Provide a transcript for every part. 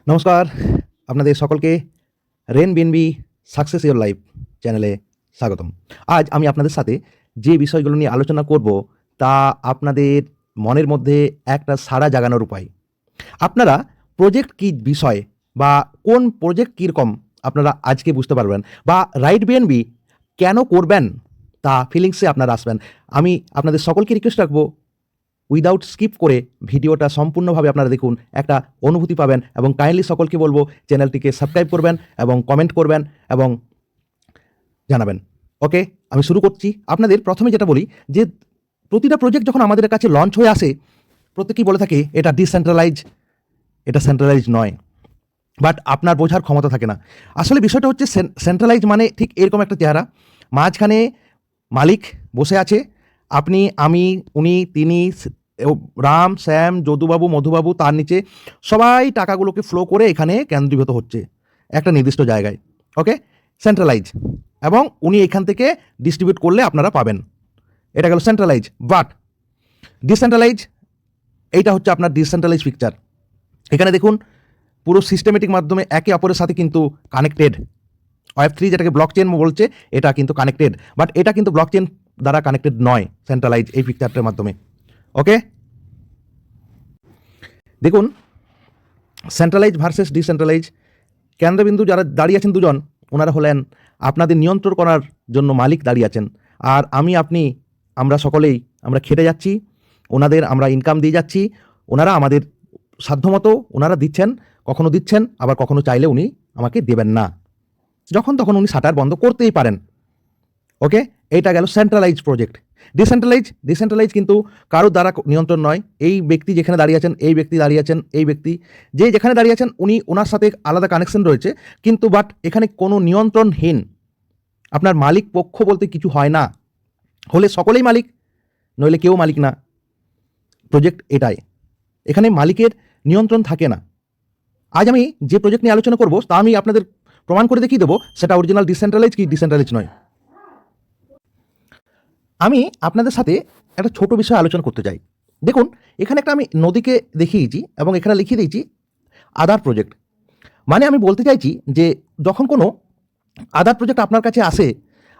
নমস্কার, আপনাদের সকলকে rain BNB success your life চ্যানেলে স্বাগতম। আজ আমি আপনাদের সাথে যে বিষয়গুলো নিয়ে আলোচনা করব তা আপনাদের মনের মধ্যে একটা সাড়া জাগানোর উপায়। আপনারা প্রজেক্ট কী বিষয় বা কোন প্রজেক্ট কীরকম আপনারা আজকে বুঝতে পারবেন, বা রাইট বিএনবি কেন করবেন তা ফিলিংসে আপনারা আসবেন। আমি আপনাদের সকলকে রিকোয়েস্ট রাখবো, উইদাউট স্কিপ করে ভিডিওটা সম্পূর্ণভাবে আপনারা দেখুন, একটা অনুভূতি পাবেন। এবং কাইন্ডলি সকলকে বলবো চ্যানেলটিকে সাবস্ক্রাইব করবেন এবং কমেন্ট করবেন এবং জানাবেন। ওকে, আমি শুরু করছি। আপনাদের প্রথমে যেটা বলি যে প্রতিটা প্রজেক্ট যখন আমাদের কাছে লঞ্চ হয়ে আসে, প্রত্যেকেই বলে থাকে এটা ডিসেন্ট্রালাইজ, এটা সেন্ট্রালাইজ নয়। বাট আপনার বোঝার ক্ষমতা থাকে না। আসলে বিষয়টা হচ্ছে সেন্ট্রালাইজ মানে ঠিক এরকম একটা চেহারা, মাঝখানে মালিক বসে আছে, আপনি, আমি, উনি, তিনি, রাম, শ্যাম, যদুবাবু, মধুবাবু, তার নিচে সবাই টাকাগুলোকে ফ্লো করে এখানে কেন্দ্রীভূত হচ্ছে একটা নির্দিষ্ট জায়গায়। ওকে, সেন্ট্রালাইজ, এবং উনি এখান থেকে ডিস্ট্রিবিউট করলে আপনারা পাবেন। এটা গেল সেন্ট্রালাইজ। বাট ডিসেন্ট্রালাইজ, এইটা হচ্ছে আপনার ডিসেন্ট্রালাইজ পিকচার। এখানে দেখুন পুরো সিস্টেমেটিক মাধ্যমে একে অপরের সাথে কিন্তু কানেক্টেড। Web3 যেটাকে ব্লক চেন বলছে, এটা কিন্তু কানেক্টেড, বাট এটা কিন্তু ব্লক চেন দ্বারা কানেক্টেড নয় সেন্ট্রালাইজ এই পিকচারটার মাধ্যমে। ওকে, দেখুন সেন্ট্রালাইজ ভার্সেস ডিসেন্ট্রালাইজ। কেন্দ্রবিন্দু যারা দাঁড়িয়ে আছেন দুজন, ওনারা হলেন আপনাদের নিয়ন্ত্রণ করার জন্য মালিক দাঁড়িয়ে আছেন। আর আমি, আপনি, আমরা সকলেই আমরা খেটে যাচ্ছি, ওনাদের আমরা ইনকাম দিয়ে যাচ্ছি। ওনারা আমাদের সাধ্যমতো ওনারা দিচ্ছেন, কখনো দিচ্ছেন, আবার কখনো চাইলে উনি আমাকে দেবেন না, যখন তখন উনি শাটার বন্ধ করতেই পারেন। ওকে, এইটা গেল সেন্ট্রালাইজ প্রজেক্ট। ডিসেন্ট্রালাইজ কিন্তু কারোর দ্বারা নিয়ন্ত্রণ নয়। এই ব্যক্তি যেখানে দাঁড়িয়ে আছেন, এই ব্যক্তি দাঁড়িয়ে আছেন, এই ব্যক্তি যে যেখানে দাঁড়িয়ে আছেন, উনি ওনার সাথে আলাদা কানেকশন রয়েছে, কিন্তু বাট এখানে কোনো নিয়ন্ত্রণহীন। আপনার মালিক পক্ষ বলতে কিছু হয় না, হলে সকলেই মালিক, নইলে কেউ মালিক না। প্রজেক্ট এটাই, এখানে মালিকের নিয়ন্ত্রণ থাকে না। আজ আমি যে প্রজেক্ট নিয়ে আলোচনা করব তা আমি আপনাদের প্রমাণ করে দেখিয়ে দেবো সেটা অরিজিনাল ডিসেন্ট্রালাইজ কি ডিসেন্ট্রালাইজ নয়। আমি আপনাদের সাথে একটা ছোট বিষয় আলোচনা করতে চাই। দেখুন এখানে একটা আমি নদীকে দেখিয়েছি এবং এখানে লিখিয়ে দিয়েছি আদার প্রজেক্ট। মানে আমি বলতে চাইছি যে যখন কোনো আদার প্রজেক্ট আপনার কাছে আসে,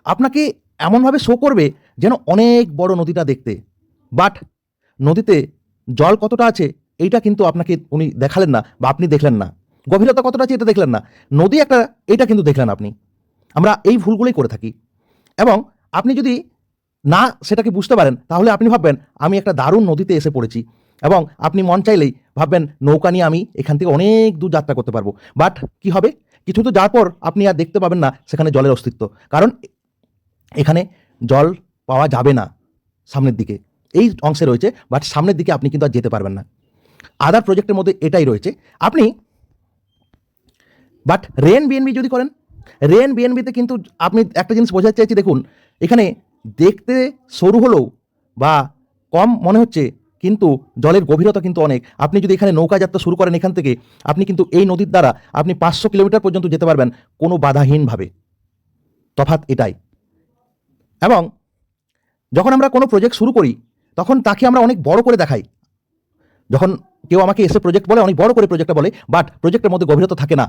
আপনাকে এমনভাবে শো করবে যেন অনেক বড় নদীটা দেখতে, বাট নদীতে জল কতটা আছে এইটা কিন্তু আপনাকে উনি দেখালেন না, বা আপনি দেখলেন না। গভীরতা কতটা আছে এটা দেখলেন না, নদী একটা, এটা কিন্তু দেখলেন আপনি। আমরা এই ভুলগুলোই করে থাকি। এবং আপনি যদি না সেটাকে বুঝতে পারেন, তাহলে আপনি ভাববেন আমি একটা দারুণ নদীতে এসে পড়েছি, এবং আপনি মন চাইলেই ভাববেন নৌকা নিয়ে আমি এখান থেকে অনেক দূর যাত্রা করতে পারবো। বাট কি হবে, কিছু তো যাওয়ার পর আপনি আর দেখতে পাবেন না সেখানে জলের অস্তিত্ব, কারণ এখানে জল পাওয়া যাবে না সামনের দিকে, এই অংশে রয়েছে, বাট সামনের দিকে আপনি কিন্তু আর যেতে পারবেন না। আদার প্রজেক্টের মধ্যে এটাই রয়েছে। আপনি বাট রেন বিএনবি যদি করেন, রেন বিএনবিতে কিন্তু আপনি একটা জিনিস বোঝাতে চাইছি। দেখুন এখানে দেখতে সরু হলেও বা কম মনে হচ্ছে, কিন্তু জলের গভীরতা কিন্তু অনেক। আপনি যদি এখানে নৌকা যাত্রা শুরু করেন এখান থেকে, আপনি কিন্তু এই নদীর দ্বারা আপনি 500 কিলোমিটার পর্যন্ত যেতে পারবেন কোনো বাধাহীনভাবে। তফাৎ এটাই। এবং যখন আমরা কোনো প্রজেক্ট শুরু করি, তখন তাকে আমরা অনেক বড় করে দেখাই। যখন কেউ আমাকে এসে প্রজেক্ট বলে, অনেক বড় করে প্রজেক্টটা বলে, বাট প্রজেক্টের মধ্যে গভীরতা থাকে না।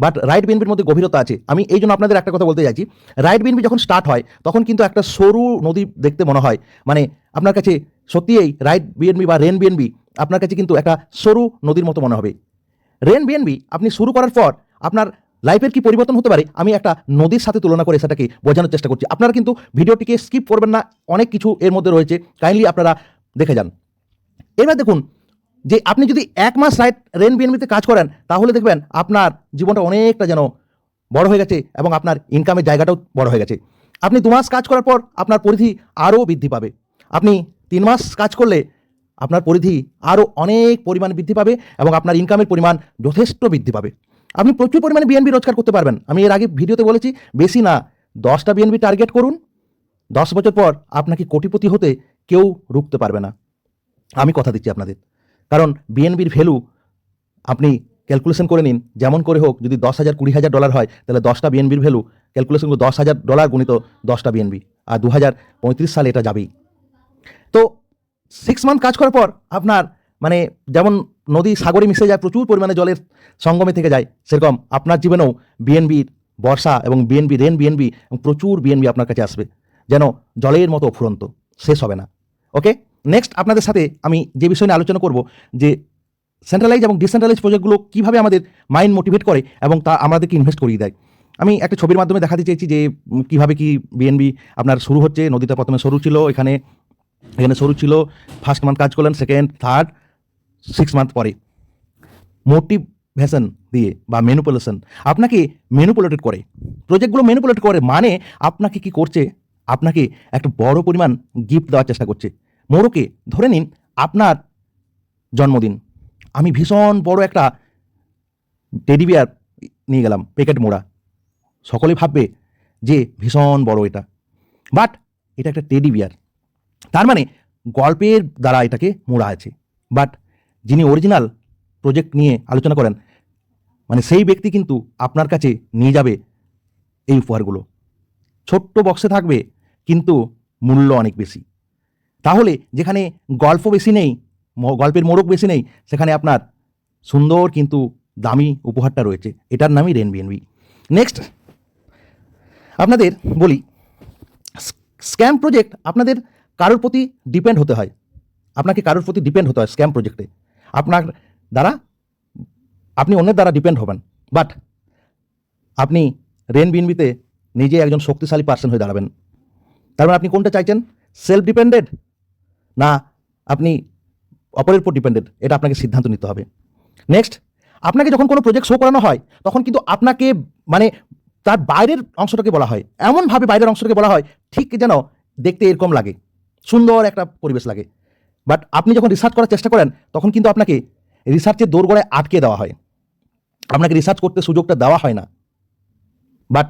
বাট রাইট বিএনবির মধ্যে গভীরতা আছে। আমি এই জন্য আপনাদের একটা কথা বলতে চাইছি, রাইট বিএনবি যখন স্টার্ট হয় তখন কিন্তু একটা সরু নদী দেখতে মনে হয়। মানে আপনার কাছে সত্যিই এই রাইট বিএনবি বা রেন বিএনবি আপনার কাছে কিন্তু একটা সরু নদীর মতো মনে হবে। রেন বিএনবি আপনি শুরু করার পর আপনার লাইফের কি পরিবর্তন হতে পারে, আমি একটা নদীর সাথে তুলনা করে সেটাকে বোঝানোর চেষ্টা করছি। আপনারা কিন্তু ভিডিওটিকে স্কিপ করবেন না, অনেক কিছু এর মধ্যে রয়েছে, কাইন্ডলি আপনারা দেখে যান। এবার দেখুন যে আপনি যদি 1 মাস রেন বিএনবিতে কাজ করেন, তাহলে দেখবেন আপনার জীবনটা অনেকটা যেন বড় হয়ে গেছে, এবং আপনার ইনকামের জায়গাটাও বড় হয়ে গেছে। আপনি 2 মাস কাজ করার পর আপনার পরিধি আরও বৃদ্ধি পাবে। আপনি 3 মাস কাজ করলে আপনার পরিধি আরও অনেক পরিমাণ বৃদ্ধি পাবে, এবং আপনার ইনকামের পরিমাণ যথেষ্ট বৃদ্ধি পাবে। আপনি প্রচুর পরিমাণে বিএনবি রোজগার করতে পারবেন। আমি এর আগে ভিডিওতে বলেছি, বেশি না 10টা বিএনবি টার্গেট করুন, 10 বছর পর আপনাকে কোটিপতি হতে কেউ রুখতে পারবে না, আমি কথা দিচ্ছি আপনাদের। কারণ বিএনবির ভ্যালু আপনি ক্যালকুলেশন করে নিন, যেমন করে হোক, যদি 10,000 20,000 ডলার হয়, তাহলে 10টা বিএনবির ভ্যালু ক্যালকুলেশন করে $10,000 গুণিত 10টা বিএনবি, আর 2035 সালে এটা যাবেই। তো 6 মান্থ কাজ করার পর আপনার মানে যেমন নদী সাগরে মিশে যায়, প্রচুর পরিমাণে জলের সঙ্গমে থেকে যায়, সেরকম আপনার জীবনেও বিএনবির বর্ষা এবং বিএনবি রেন বিএনবি এবং প্রচুর বিএনবি আপনার কাছে আসবে, যেন জলের মতো ফুরন্ত, শেষ হবে না। ওকে, নেক্সট আপনাদের সাথে আমি যে বিষয় নিয়ে আলোচনা করব যে সেন্ট্রালাইজ এবং ডিসেন্ট্রালাইজ প্রজেক্টগুলো কীভাবে আমাদের মাইন্ড মোটিভেট করে এবং তা আমাদেরকে ইনভেস্ট করিয়ে দেয়। আমি একটা ছবির মাধ্যমে দেখাতে চেয়েছি যে কীভাবে কি বিএনবি আপনার শুরু হচ্ছে। নদীটা প্রথমে সরু ছিল, এখানে সরু ছিল, ফার্স্ট মান্থ কাজ করলেন, সেকেন্ড, থার্ড, 6 মান্থ পরে মোটিভেশন দিয়ে বা ম্যানিপুলেশন, আপনাকে ম্যানিপুলেটেড করে, প্রজেক্টগুলো ম্যানিপুলেট করে, মানে আপনাকে কি করছে, আপনাকে একটা বড় পরিমাণ গিফট দেওয়ার চেষ্টা করছে। মোড়কে ধরে নিন আপনার জন্মদিন, আমি ভীষণ বড় একটা টেডি বিয়ার নিয়ে গেলাম, প্যাকেট মোড়া, সকলে ভাববে যে ভীষণ বড় এটা, বাট এটা একটা টেডি বিয়ার, তার মানে গল্পের দ্বারা এটাকে মোড়া আছে। বাট যিনি অরিজিনাল প্রজেক্ট নিয়ে আলোচনা করেন, মানে সেই ব্যক্তি কিন্তু আপনার কাছে নিয়ে যাবে এই উপহারগুলো, ছোট্ট বক্সে থাকবে কিন্তু মূল্য অনেক বেশি। তাহলে যেখানে গল্প বেশি নেই, গল্পের মোড়ক বেশি নেই, সেখানে আপনার সুন্দর কিন্তু দামি উপহারটা রয়েছে, এটার নামই রেন বিএনবি। নেক্সট আপনাদের বলি, স্ক্যাম প্রজেক্ট আপনাদের কারোর প্রতি ডিপেন্ড হতে হয়, আপনাকে কারোর প্রতি ডিপেন্ড হতে হয় স্ক্যাম প্রজেক্টে, আপনার দ্বারা আপনি অন্যের দ্বারা ডিপেন্ড হবেন, বাট আপনি রেন বিএনবিতে নিজে একজন শক্তিশালী পার্সন হয়ে দাঁড়াবেন। তার মানে আপনি কোনটা চাইছেন, সেলফ ডিপেন্ডেড না আপনি অপরের উপর ডিপেন্ডেড, এটা আপনাকে সিদ্ধান্ত নিতে হবে। নেক্সট, আপনাকে যখন কোনো প্রজেক্ট শো করানো হয় তখন কিন্তু আপনাকে মানে তার বাইরের অংশটাকে বলা হয়, এমনভাবে বাইরের অংশটাকে বলা হয় ঠিক যেন দেখতে এরকম লাগে, সুন্দর একটা পরিবেশ লাগে, বাট আপনি যখন রিসার্চ করার চেষ্টা করেন তখন কিন্তু আপনাকে রিসার্চের দোরগোড়ায় আটকে দেওয়া হয়, আপনাকে রিসার্চ করতে সুযোগটা দেওয়া হয় না। বাট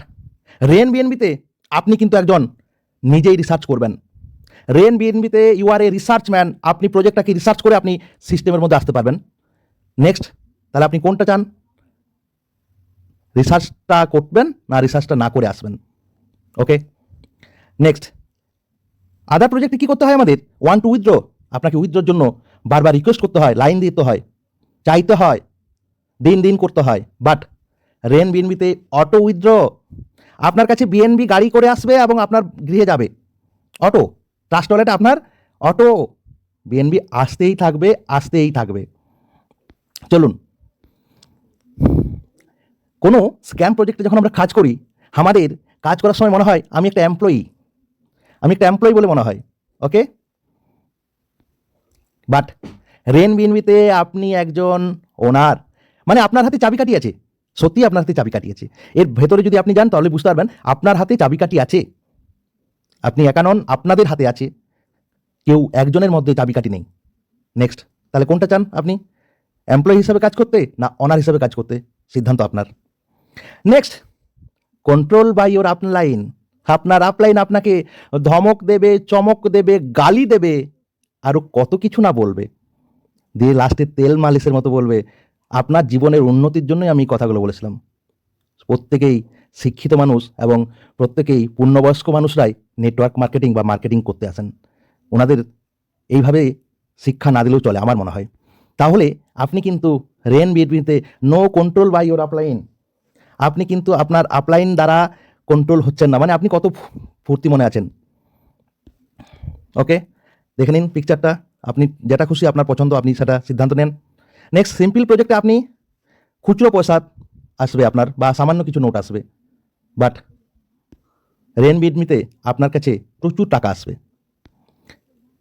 রেন বিএনবিতে আপনি কিন্তু একজন নিজেই রিসার্চ করবেন, রেন বিএনবিতে you are a research man, আপনি প্রজেক্টটাকে রিসার্চ করে আপনি সিস্টেমের মধ্যে আসতে পারবেন। নেক্সট, তাহলে আপনি কোনটা চান, রিসার্চটা করবেন না রিসার্চটা না করে আসবেন? ওকে, নেক্সট, আদার প্রজেক্টে কী করতে হয় আমাদের, ওয়ান টু উইথড্র, আপনাকে উইথড্রর জন্য বারবার রিকোয়েস্ট করতে হয়, লাইন দিতে হয়, চাইতে হয়, দিন দিন করতে হয়। বাট রেন বিএনবিতে অটো উইথড্র, আপনার কাছে বিএনবি গাড়ি করে আসবে এবং আপনার গৃহে যাবে, অটো, ট্রাস্ট ওয়ালেটে আপনার অটো বিএনবি আসতেই থাকবে, আসতেই থাকবে। চলুন, কোনো স্ক্যাম প্রজেক্টে যখন আমরা কাজ করি, আমাদের কাজ করার সময় মনে হয় আমি একটা এমপ্লয়ি বলে মনে হয়। ওকে, বাট রেন বিএনবিতে আপনি একজন ওনার, মানে আপনার হাতে চাবিকাঠি আছে, সত্যি আপনার হাতে চাবিকাঠি আছে, এর ভেতরে যদি আপনি যান তাহলে বুঝতে পারবেন আপনার হাতে চাবিকাঠি আছে, আপনি একা নন, আপনাদের হাতে আছে, কেউ একজনের মধ্যে চাবিকাঠি নেই। নেক্সট, তাহলে কোনটা চান আপনি, এমপ্লয়ি হিসাবে কাজ করতে না অনার হিসাবে কাজ করতে, সিদ্ধান্ত আপনার। Next, control by your upline, আপনার আপলাইন আপনাকে ধমক দেবে, চমক দেবে, গালি দেবে, আরও কত কিছু না বলবে, দিয়ে লাস্টে তেল মালিশের মতো বলবে আপনার জীবনের উন্নতির জন্যই আমি এই কথাগুলো বলেছিলাম। প্রত্যেকেই শিক্ষিত মানুষ এবং প্রত্যেকেই পূর্ণবয়স্ক মানুষরাই নেটওয়ার্ক মার্কেটিং বা মার্কেটিং করতে আসেন, ওনাদের এইভাবে শিক্ষা না দিলেও চলে আমার মনে হয়। তাহলে আপনি কিন্তু রেন বিএনবিতে no control by your upline, আপনি কিন্তু আপনার আপলাইন দ্বারা কন্ট্রোল হচ্ছেন না, মানে আপনি কত ফুর্তি মনে আছেন। ওকে, দেখে নিন পিকচারটা, আপনি যেটা খুশি আপনার পছন্দ আপনি সেটা সিদ্ধান্ত নেন। নেক্সট, সিম্পল প্রজেক্টে আপনি খুচরো পয়সা আসবে আপনার বা সামান্য কিছু নোট আসবে, বাট রেন বিএনবিতে আপনার কাছে প্রচুর টাকা আসবে।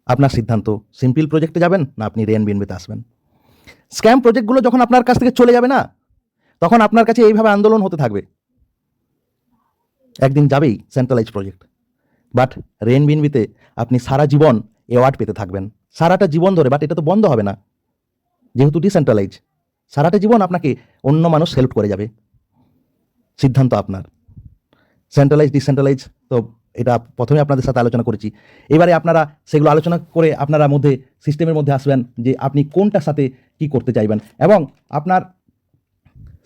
আপনার সিদ্ধান্ত, সিম্পল প্রজেক্টে যাবেন না আপনি রেন বিএনবিতে আসবেন। স্ক্যাম প্রজেক্টগুলো যখন আপনার কাছ থেকে চলে যাবে না, তখন আপনার কাছে এইভাবে আন্দোলন হতে থাকবে, একদিন যাবেই সেন্ট্রালাইজ প্রজেক্ট। বাট রেন বিএনবিতে আপনি সারা জীবন অ্যাওয়ার্ড পেতে থাকবেন, সারাটা জীবন ধরে, বাট এটা তো বন্ধ হবে না যেহেতু ডিসেন্ট্রালাইজ, সারাটা জীবন আপনাকে অন্য মানুষ হেল্প করে যাবে, সিদ্ধান্ত আপনার। সেন্ট্রালাইজ ডিসেন্ট্রালাইজ তো এটা প্রথমে আপনাদের সাথে আলোচনা করেছি, এবারে আপনারা সেগুলো আলোচনা করে আপনারা মধ্যে সিস্টেমের মধ্যে আসবেন যে আপনি কোনটার সাথে কি করতে চাইবেন, এবং আপনার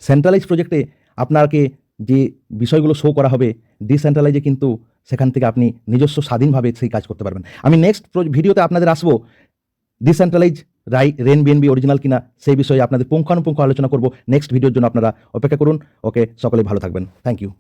সেন্ট্রালাইজ প্রজেক্টে আপনাকে যে বিষয়গুলো শো করা হবে, ডিসেন্ট্রালাইজে কিন্তু সেখান থেকে আপনি নিজস্ব স্বাধীনভাবে সেই কাজ করতে পারবেন। আমি নেক্সট ভিডিওতে আপনাদের আসবো ডিসেন্ট্রালাইজ রেন বিএনবি অরিজিনাল কিনা সেই বিষয়ে আপনাদের পুঙ্খানুপুঙ্খ আলোচনা করব নেক্সট ভিডিওর জন্য। আপনারা অপেক্ষা করুন। ওকে, সকলে ভালো থাকবেন। Thank you.